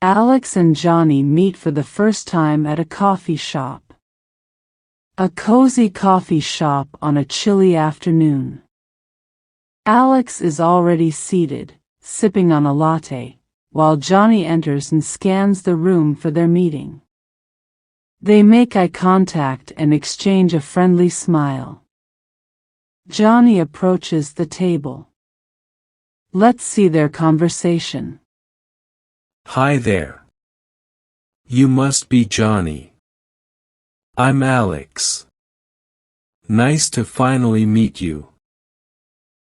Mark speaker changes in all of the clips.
Speaker 1: Alex and Johnny meet for the first time at a coffee shop. A cozy coffee shop on a chilly afternoon. Alex is already seated, sipping on a latte, while Johnny enters and scans the room for their meeting. They make eye contact and exchange a friendly smile. Johnny approaches the table. Let's see their conversation.
Speaker 2: Hi there. You must be Johnny. I'm Alex. Nice to finally meet you.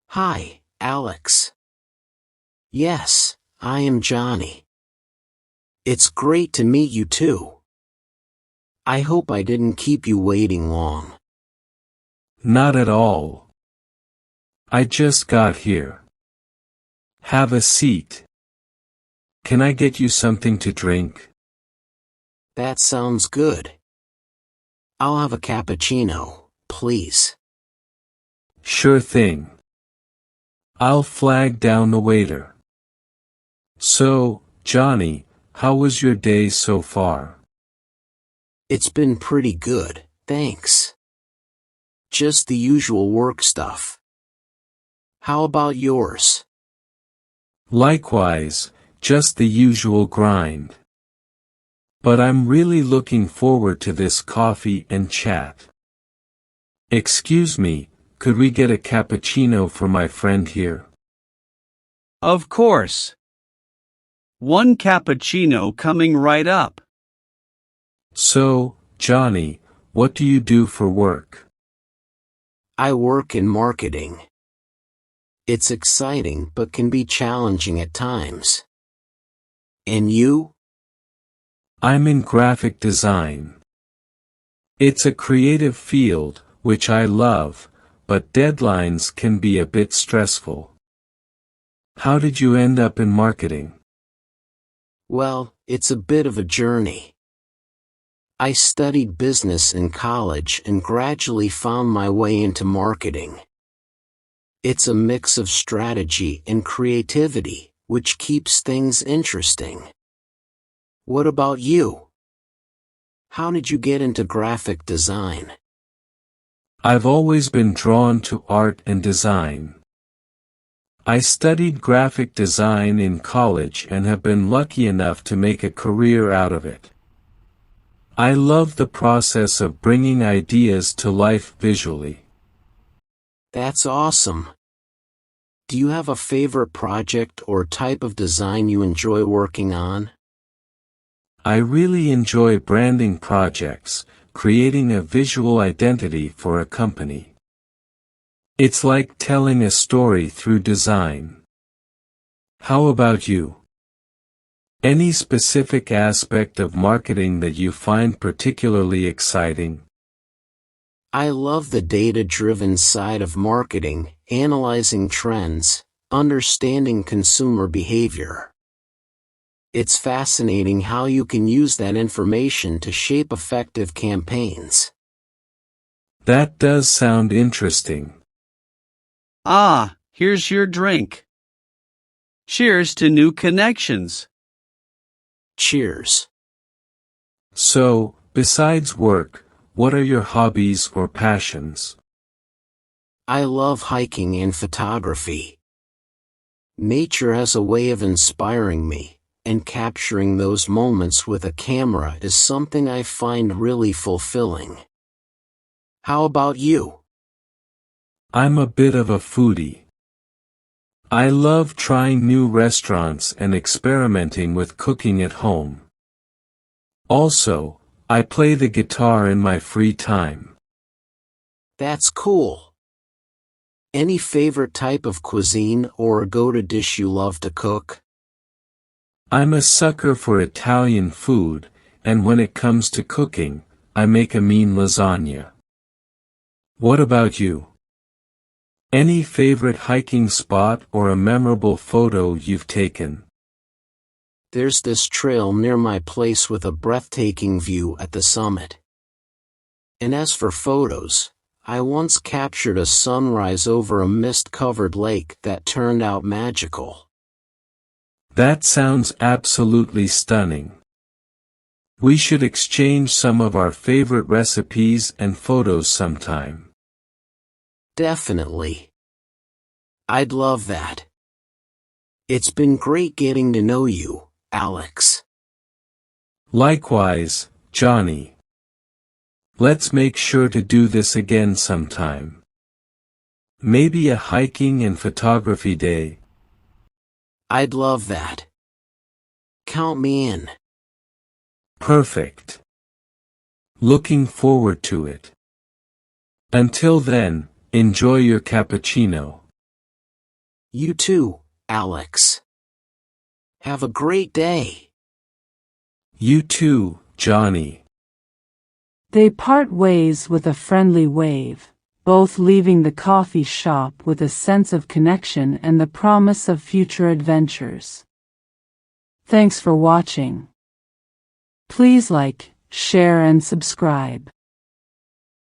Speaker 3: Hi, Alex. Yes, I am Johnny. It's great to meet you too. I hope I didn't keep you waiting long.
Speaker 2: Not at all. I just got here. Have a seat. Can I get you something to drink?
Speaker 3: That sounds good. I'll have a cappuccino, please.
Speaker 2: Sure thing. I'll flag down the waiter. So, Johnny, how was your day so far?
Speaker 3: It's been pretty good, thanks. Just the usual work stuff. How about yours?
Speaker 2: Likewise, just the usual grind. But I'm really looking forward to this coffee and chat. Excuse me, could we get a cappuccino for my friend here?
Speaker 4: Of course. One cappuccino coming right up.
Speaker 2: So, Johnny, what do you do for work?
Speaker 3: I work in marketing. It's exciting but can be challenging at times. And you?
Speaker 2: I'm in graphic design. It's a creative field, which I love, but deadlines can be a bit stressful. How did you end up in marketing?
Speaker 3: Well, it's a bit of a journey. I studied business in college and gradually found my way into marketing. It's a mix of strategy and creativity, which keeps things interesting. What about you? How did you get into graphic design?
Speaker 2: I've always been drawn to art and design. I studied graphic design in college and have been lucky enough to make a career out of it. I love the process of bringing ideas to life visually.
Speaker 3: That's awesome. Do you have a favorite project or type of design you enjoy working on?
Speaker 2: I really enjoy branding projects, creating a visual identity for a company. It's like telling a story through design. How about you? Any specific aspect of marketing that you find particularly exciting?
Speaker 3: I love the data-driven side of marketing, analyzing trends, understanding consumer behavior. It's fascinating how you can use that information to shape effective campaigns.
Speaker 2: That does sound interesting.
Speaker 4: Ah, here's your drink. Cheers to new connections.
Speaker 3: Cheers.
Speaker 2: So, besides work, what are your hobbies or passions?
Speaker 3: I love hiking and photography. Nature has a way of inspiring me, and capturing those moments with a camera is something I find really fulfilling. How about you?
Speaker 2: I'm a bit of a foodie. I love trying new restaurants and experimenting with cooking at home. Also, I play the guitar in my free time.
Speaker 3: That's cool. Any favorite type of cuisine or a go-to dish you love to cook?
Speaker 2: I'm a sucker for Italian food, and when it comes to cooking, I make a mean lasagna. What about you? Any favorite hiking spot or a memorable photo you've taken?
Speaker 3: There's this trail near my place with a breathtaking view at the summit. And as for photos, I once captured a sunrise over a mist-covered lake that turned out magical.
Speaker 2: That sounds absolutely stunning. We should exchange some of our favorite recipes and photos sometime.
Speaker 3: Definitely. I'd love that. It's been great getting to know you, Alex.
Speaker 2: Likewise, Johnny. Let's make sure to do this again sometime. Maybe a hiking and photography day.
Speaker 3: I'd love that. Count me in.
Speaker 2: Perfect. Looking forward to it. Until then, enjoy your cappuccino.
Speaker 3: You too, Alex. Have a great day.
Speaker 2: You too, Johnny.
Speaker 1: They part ways with a friendly wave, both leaving the coffee shop with a sense of connection and the promise of future adventures. Thanks for watching. Please like, share and subscribe.